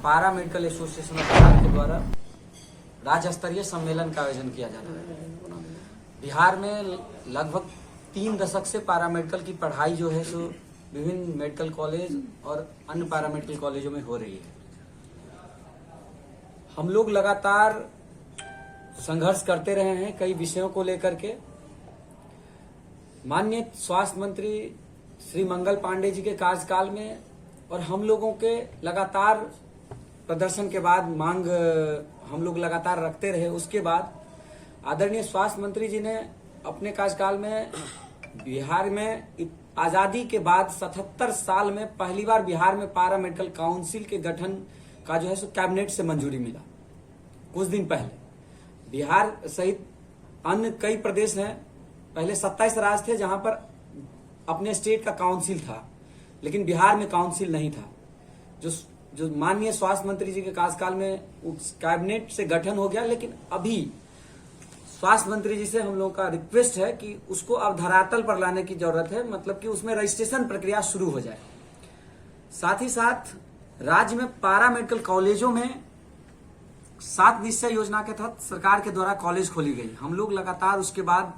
पारा medical association of Bihar के द्वारा राज्य स्तरीय सम्मेलन का आयोजन किया जा रहा है। बिहार में लगभग 3 दशक से पारा मेडिकल की पढ़ाई जो है सो विभिन्न मेडिकल कॉलेज और अन्य पारा मेडिकल कॉलेजों में हो रही है। हम लोग लगातार संघर्ष करते रहे हैं कई विषयों को लेकर के। माननीय स्वास्थ्य मंत्री श्री मंगल पांडे जी के कार्यकाल में और हम लोगों के लगातार प्रदर्शन के बाद मांग हम लोग लगातार रखते रहे। उसके बाद आदरणीय स्वास्थ्य मंत्री जी ने अपने कार्यकाल में बिहार में आजादी के बाद 77 साल में पहली बार बिहार में पारा मेडिकल काउंसिल के गठन का जो है सो कैबिनेट से मंजूरी मिला। कुछ दिन पहले बिहार सहित अन्य कई प्रदेश हैं, पहले 27 राज्य थे जहां पर अपने स्टेट का काउंसिल था, लेकिन बिहार में काउंसिल नहीं था। जो माननीय स्वास्थ्य मंत्री जी के कार्यकाल में उस कैबिनेट से गठन हो गया, लेकिन अभी स्वास्थ्य मंत्री जी से हम लोगों का रिक्वेस्ट है कि उसको अब धरातल पर लाने की जरूरत है, मतलब कि उसमें रजिस्ट्रेशन प्रक्रिया शुरू हो जाए। साथ ही साथ राज्य में पारा मेडिकल कॉलेजों में 7 निश्चय योजना के तहत सरकार के द्वारा कॉलेज खोली गई। हम लोग लगातार उसके बाद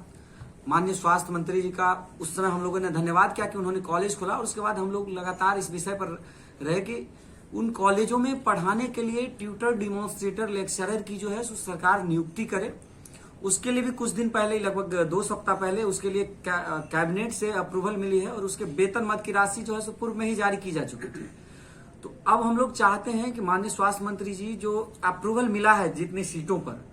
माननीय स्वास्थ्य मंत्री जी का उस समय हम लोगों ने धन्यवाद किया कि उन्होंने कॉलेज खोला, और उसके बाद हम लोग लगातार इस विषय पर रहे कि उन कॉलेजों में पढ़ाने के लिए ट्यूटर, डिमॉन्स्ट्रेटर, लेक्चरर की जो है सरकार नियुक्ति करे। उसके लिए भी कुछ दिन पहले, लगभग 2 सप्ताह पहले, उसके लिए कैबिनेट से अप्रूवल मिली है और उसके वेतन मद की राशि जो है सो पूर्व में ही जारी की जा चुकी थी। तो अब हम लोग चाहते हैं कि माननीय स्वास्थ्य मंत्री जी जो अप्रूवल मिला है जितनी सीटों पर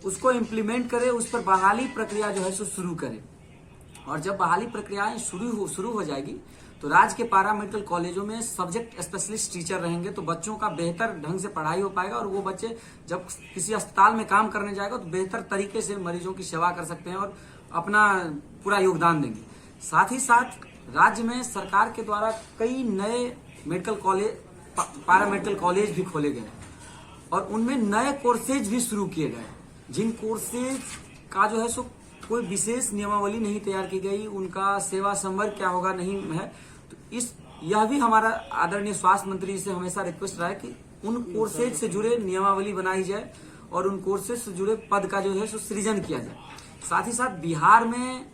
उसको इम्प्लीमेंट करे, उस पर बहाली प्रक्रिया जो है सो शुरू करे। और जब बहाली प्रक्रियाएं शुरू हो जाएगी तो राज्य के पारा मेडिकल कॉलेजों में सब्जेक्ट स्पेशलिस्ट टीचर रहेंगे, तो बच्चों का बेहतर ढंग से पढ़ाई हो पाएगा और वो बच्चे जब किसी अस्पताल में काम करने जाएगा तो बेहतर तरीके से मरीजों की सेवा कर सकते हैं और अपना पूरा योगदान देंगे। साथ ही साथ राज्य में सरकार के द्वारा कई नए मेडिकल कॉलेज, पारा मेडिकल कॉलेज भी खोले गए और उनमें नए कोर्सेज भी शुरू किए गए, जिन कोर्सेज का जो है सो कोई विशेष नियमावली नहीं तैयार की गई, उनका सेवा संवर्ग क्या होगा नहीं है। तो यह भी हमारा आदरणीय स्वास्थ्य मंत्री जी से हमेशा रिक्वेस्ट रहा है कि उन कोर्सेज से जुड़े नियमावली बनाई जाए और उन कोर्सेज से जुड़े पद का जो है सो सृजन किया जाए। साथ ही साथ बिहार में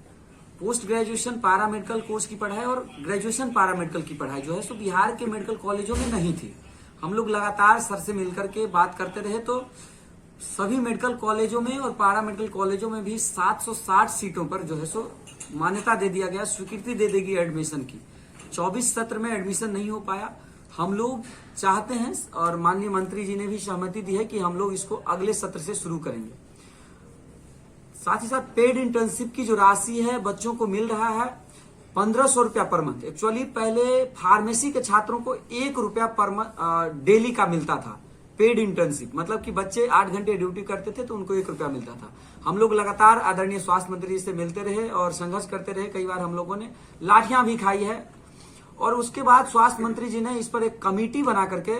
पोस्ट ग्रेजुएशन पारा मेडिकल कोर्स की पढ़ाई और ग्रेजुएशन पारा मेडिकल की पढ़ाई जो है सो बिहार के मेडिकल कॉलेजों में नहीं थी। हम लोग लगातार सर से मिलकर के बात करते रहे, तो सभी मेडिकल कॉलेजों में और पारा मेडिकल कॉलेजों में भी 760 सीटों पर जो है सो मान्यता दे दिया गया, स्वीकृति दे देगी एडमिशन की। 24 सत्र में एडमिशन नहीं हो पाया। हम लोग चाहते हैं और माननीय मंत्री जी ने भी सहमति दी है कि हम लोग इसको अगले सत्र से शुरू करेंगे। साथ ही साथ पेड इंटर्नशिप की जो राशि है बच्चों को मिल रहा है 1500 रुपया पर मंथ। एक्चुअली पहले फार्मेसी के छात्रों को 1 रुपया पर मंथ डेली का मिलता था पेड इंटर्नशिप, मतलब कि बच्चे 8 घंटे ड्यूटी करते थे तो उनको 1 रुपया मिलता था। हम लोग लगातार आदरणीय स्वास्थ्य मंत्री जी से मिलते रहे और संघर्ष करते रहे। कई बार हम लोगों ने लाठियां भी खाई है और उसके बाद स्वास्थ्य मंत्री जी ने इस पर एक कमेटी बना करके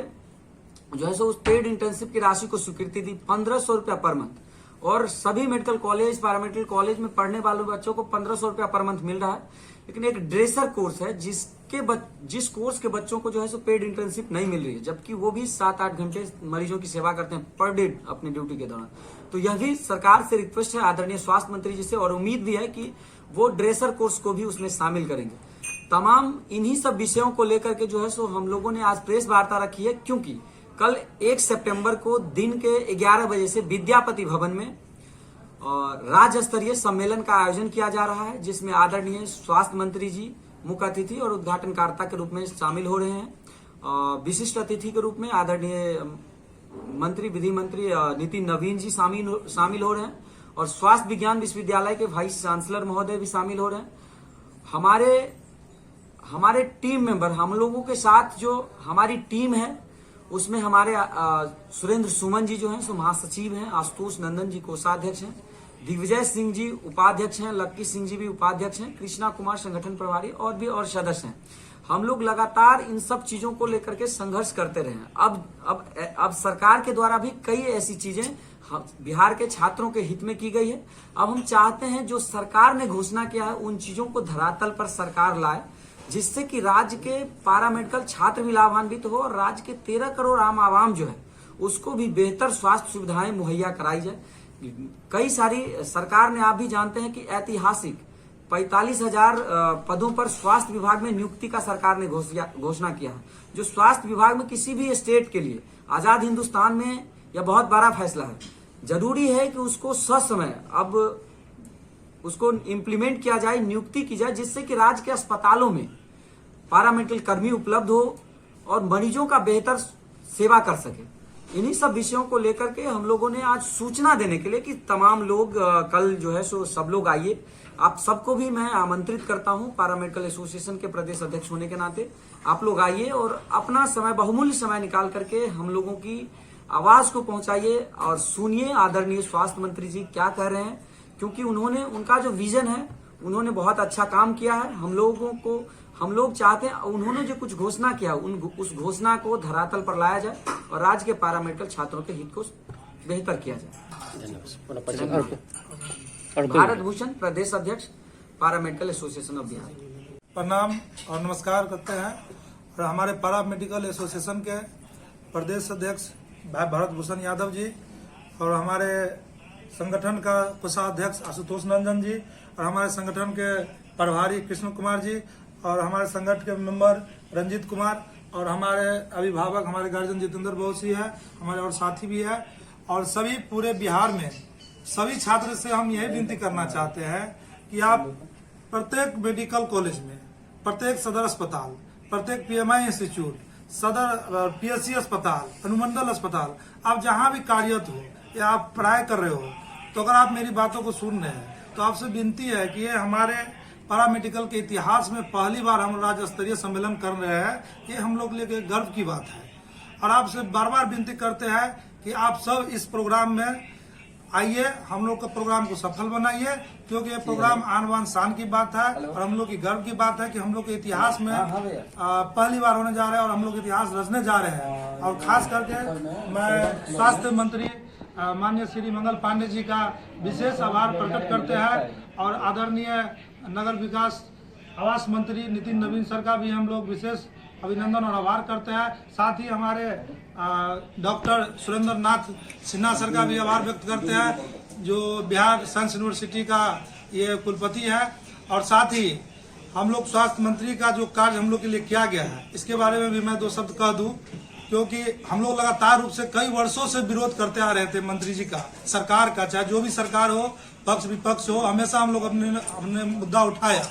जो है सो उस पेड इंटर्नशिप की राशि को स्वीकृति दी 1500 रुपया पर मंथ। और सभी मेडिकल कॉलेज, पारामेडिकल कॉलेज में पढ़ने वाले बच्चों को 1500 रुपया पर मंथ मिल रहा है। लेकिन एक ड्रेसर कोर्स है जिस कोर्स के बच्चों को जो है सो पेड इंटर्नशिप नहीं मिल रही है, जबकि वो भी 7-8 घंटे मरीजों की सेवा करते हैं पर डे अपने ड्यूटी के दौरान। तो यह भी सरकार से रिक्वेस्ट है आदरणीय स्वास्थ्य मंत्री जी से, और उम्मीद भी है कि वो ड्रेसर कोर्स को भी उसमें शामिल करेंगे। तमाम इन्हीं सब विषयों को लेकर के जो है सो हम लोगों ने आज प्रेस वार्ता रखी है, क्योंकि कल 1 सितंबर को दिन के 11 बजे से विद्यापति भवन में राज्य स्तरीय सम्मेलन का आयोजन किया जा रहा है, जिसमें आदरणीय स्वास्थ्य मंत्री जी मुख्य अतिथि और उद्घाटनकर्ता के रूप में शामिल हो रहे हैं। विशिष्ट अतिथि के रूप में आदरणीय मंत्री, विधि मंत्री नितिन नवीन जी शामिल हो रहे हैं और स्वास्थ्य विज्ञान विश्वविद्यालय के वाइस चांसलर महोदय भी शामिल हो रहे हैं। हमारे टीम मेंबर, हम लोगों के साथ जो हमारी टीम है उसमें हमारे सुरेंद्र सुमन जी जो हैं सो महासचिव हैं, आशुतोष नंदन जी कोषाध्यक्ष हैं, दिग्विजय सिंह जी उपाध्यक्ष हैं, लक्की सिंह जी भी उपाध्यक्ष हैं, कृष्णा कुमार संगठन प्रभारी और सदस्य हैं। हम लोग लगातार इन सब चीजों को लेकर के संघर्ष करते रहे हैं। अब सरकार के द्वारा भी कई ऐसी चीजें बिहार के छात्रों के हित में की गई है। अब हम चाहते हैं जो सरकार ने घोषणा किया है उन चीजों को धरातल पर सरकार लाए, जिससे कि राज्य के पारा मेडिकल छात्र भी लाभान्वित हो और राज्य के 13 करोड़ आम आवाम जो है उसको भी बेहतर स्वास्थ्य सुविधाएं मुहैया कराई जाए। कई सारी सरकार ने, आप भी जानते हैं कि ऐतिहासिक 45,000 पदों पर स्वास्थ्य विभाग में नियुक्ति का सरकार ने घोषणा किया है, जो स्वास्थ्य विभाग में किसी भी स्टेट के लिए आजाद हिंदुस्तान में यह बहुत बड़ा फैसला है। जरूरी है कि उसको ससमय अब उसको इम्प्लीमेंट किया जाए, नियुक्ति की जाए, जिससे कि राज्य के अस्पतालों में पारामेडिकल कर्मी उपलब्ध हो और मरीजों का बेहतर सेवा कर सके। इन्हीं सब विषयों को लेकर के हम लोगों ने आज सूचना देने के लिए कि तमाम लोग कल जो है सो सब लोग आइए। आप सबको भी मैं आमंत्रित करता हूं, पारामेडिकल एसोसिएशन के प्रदेश अध्यक्ष होने के नाते आप लोग आइए और अपना समय, बहुमूल्य समय निकाल करके हम लोगों की आवाज को पहुंचाइए और सुनिए आदरणीय स्वास्थ्य मंत्री जी क्या कह रहे हैं, क्योंकि उनका जो विजन है, उन्होंने बहुत अच्छा काम किया है। हम लोग चाहते हैं उन्होंने जो कुछ घोषणा किया उस घोषणा को धरातल पर लाया जाए और राज्य के पारामेडिकल छात्रों के हित को बेहतर किया जाए। भारत भूषण, प्रदेश अध्यक्ष, पारामेडिकल एसोसिएशन ऑफ बिहार। प्रणाम और नमस्कार करते हैं। और हमारे पारामेडिकल एसोसिएशन के प्रदेश अध्यक्ष भाई भारत भूषण यादव जी और हमारे संगठन का कोषाध्यक्ष आशुतोष नंदन जी और हमारे संगठन के प्रभारी कृष्ण कुमार जी और हमारे संगठन के मेंबर रंजीत कुमार और हमारे अभिभावक, हमारे गार्जियन जितेंद्र बोसी है, हमारे और साथी भी है, और सभी पूरे बिहार में सभी छात्र से हम यही विनती करना चाहते हैं कि आप प्रत्येक मेडिकल कॉलेज में, प्रत्येक सदर अस्पताल, प्रत्येक पीएमआई इंस्टीट्यूट, सदर पीएससी अस्पताल, अनुमंडल अस्पताल, आप जहां भी कार्यरत हो या आप पढ़ाई कर रहे हो, तो अगर आप मेरी बातों को सुन रहे हैं तो आपसे विनती है कि ये हमारे पारामेडिकल के इतिहास में पहली बार हम राज्य स्तरीय सम्मेलन कर रहे हैं। ये हम लोग के लिए गर्व की बात है और आपसे बार बार विनती करते हैं कि आप सब इस प्रोग्राम में आइए, हम लोग का प्रोग्राम को सफल बनाइए, क्योंकि ये प्रोग्राम आन बान शान की बात है और हम लोग की गर्व की बात है कि हम लोग के इतिहास में पहली बार होने जा रहे हैं और हम लोग इतिहास रचने जा रहे हैं। और खास करके मैं स्वास्थ्य मंत्री माननीय श्री मंगल पांडे जी का विशेष आभार प्रकट करते हैं और आदरणीय नगर विकास आवास मंत्री नितिन नवीन सर का भी हम लोग विशेष अभिनंदन और आभार करते हैं। साथ ही हमारे डॉक्टर सुरेंद्र नाथ सिन्हा सर का भी आभार व्यक्त करते हैं, जो बिहार साइंस यूनिवर्सिटी का ये कुलपति है। और साथ ही हम लोग स्वास्थ्य मंत्री का जो कार्य हम लोग के लिए किया गया है, इसके बारे में भी मैं दो शब्द कह दूं, क्योंकि हम लोग लगातार रूप से कई वर्षों से विरोध करते आ रहे थे मंत्री जी का, सरकार का, चाहे जो भी सरकार हो, पक्ष विपक्ष हो, हमेशा हम लोग अपने मुद्दा उठाया,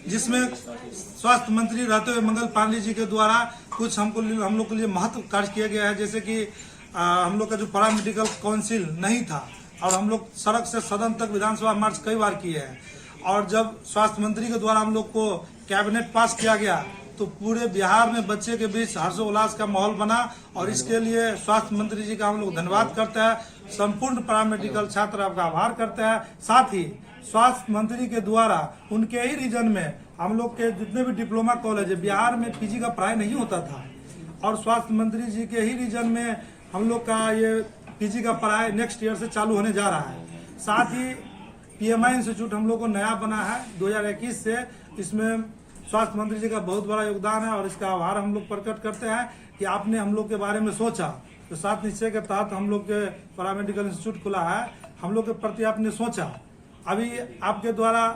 जिसमें स्वास्थ्य मंत्री रहते हुए मंगल पांडे जी के द्वारा कुछ हम लोग के लिए महत्व कार्य किया गया है। जैसे कि हम लोग का जो पारामेडिकल काउंसिल नहीं था और हम लोग सड़क से सदन तक विधानसभा मार्च कई बार किए हैं, और जब स्वास्थ्य मंत्री के द्वारा हम लोग को कैबिनेट पास किया गया तो पूरे बिहार में बच्चे के बीच हर्षोल्लास का माहौल बना, और इसके लिए स्वास्थ्य मंत्री जी का हम लोग धन्यवाद करते हैं। संपूर्ण पारामेडिकल छात्र आपका आभार करते हैं। साथ ही स्वास्थ्य मंत्री के द्वारा उनके ही रीजन में हम लोग के जितने भी डिप्लोमा कॉलेज है, बिहार में पीजी का पढ़ाई नहीं होता था, और स्वास्थ्य मंत्री जी के ही रीजन में हम लोग का ये पीजी का पढ़ाई नेक्स्ट ईयर से चालू होने जा रहा है। साथ ही पीएमआई इंस्टीट्यूट हम लोग को नया बना है 2021 से, इसमें स्वास्थ्य मंत्री जी का बहुत बड़ा योगदान है और इसका आभार हम लोग प्रकट करते हैं कि आपने हम लोग के बारे में सोचा। तो 7 निश्चय के तहत हम लोग के पारामेडिकल इंस्टीट्यूट खुला है, हम लोग के प्रति आपने सोचा। अभी आपके द्वारा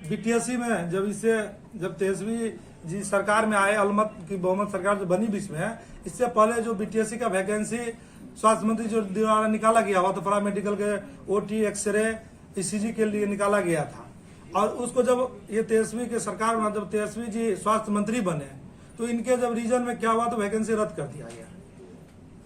बीटीएससी में जब तेजस्वी जी सरकार में आए, अलमत की बहुमत सरकार जो बनी बीच में, इससे पहले जो बीटीएससी का वैकेंसी स्वास्थ्य मंत्री जो द्वारा निकाला गया हुआ, तो पारामेडिकल के ओटी, एक्सरे, ईसीजी के लिए निकाला गया था। और उसको जब ये तेजस्वी के सरकार में, जब तेजस्वी जी स्वास्थ्य मंत्री बने, तो इनके जब रीजन में क्या हुआ तो वैकेंसी रद्द कर दिया गया।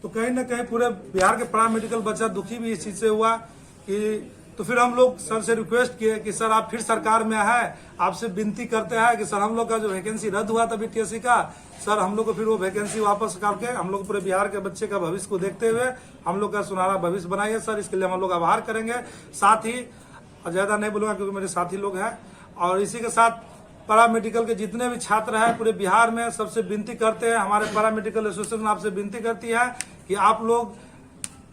तो कहीं ना कहीं पूरे बिहार के पारामेडिकल बच्चा दुखी भी इस चीज से हुआ कि, तो फिर हम लोग सर से रिक्वेस्ट किए कि सर आप फिर सरकार में है, आपसे विनती करते हैं कि सर हम लोग का जो वैकेंसी रद्द हुआ था बीटीएससी का, सर हम लोग को फिर वो वैकेंसी वापस करके हम लोग पूरे बिहार के बच्चे का भविष्य को देखते हुए हम लोग का सुनहरा भविष्य बनाइए सर, इसके लिए हम लोग आभार करेंगे। साथ ही ज्यादा नहीं बोलूंगा क्योंकि मेरे साथी लोग हैं, और इसी के साथ पारामेडिकल के जितने भी छात्र हैं पूरे बिहार में सबसे विनती करते हैं, हमारे पारामेडिकल एसोसिएशन आपसे विनती करती है कि आप लोग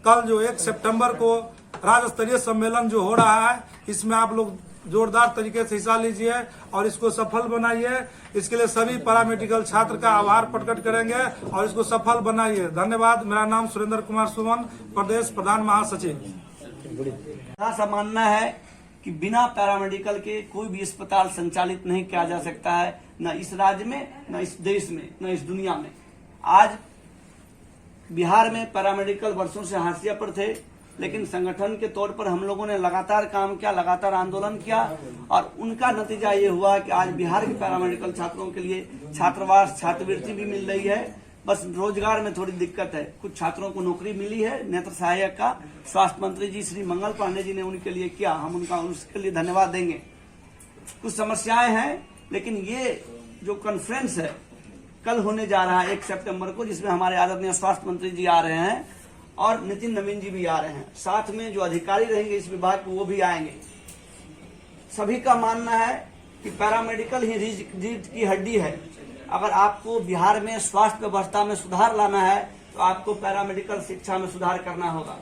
कल जो 1 सितंबर को राज्य स्तरीय सम्मेलन जो हो रहा है, इसमें आप लोग जोरदार तरीके से हिस्सा लीजिए और इसको सफल बनाइए। इसके लिए सभी पैरामेडिकल छात्र का आभार प्रकट करेंगे और इसको सफल बनाइए। धन्यवाद। मेरा नाम सुरेंद्र कुमार सुमन, प्रदेश प्रधान महासचिव। ऐसा मानना है कि बिना पैरामेडिकल के कोई भी अस्पताल संचालित नहीं किया जा सकता है, न इस राज्य में, न इस देश में, न इस दुनिया में। आज बिहार में पैरामेडिकल वर्षों से हाशिया पर थे, लेकिन संगठन के तौर पर हम लोगों ने लगातार काम किया, लगातार आंदोलन किया और उनका नतीजा ये हुआ कि आज बिहार के पैरामेडिकल छात्रों के लिए छात्रावास छात्रवृत्ति भी मिल रही है। बस रोजगार में थोड़ी दिक्कत है। कुछ छात्रों को नौकरी मिली है, नेत्र सहायक का स्वास्थ्य मंत्री जी श्री मंगल पांडे जी ने उनके लिए किया, हम उनका उसके लिए धन्यवाद देंगे। कुछ समस्याएं हैं, लेकिन ये जो कॉन्फ्रेंस है कल होने जा रहा है 1 सितंबर को, जिसमें हमारे आदरणीय स्वास्थ्य मंत्री जी आ रहे हैं और नितिन नवीन जी भी आ रहे हैं। साथ में जो अधिकारी रहेंगे इस विभाग के वो भी आएंगे। सभी का मानना है कि पैरामेडिकल ही रीढ़ की हड्डी है। अगर आपको बिहार में स्वास्थ्य व्यवस्था में सुधार लाना है तो आपको पैरामेडिकल शिक्षा में सुधार करना होगा।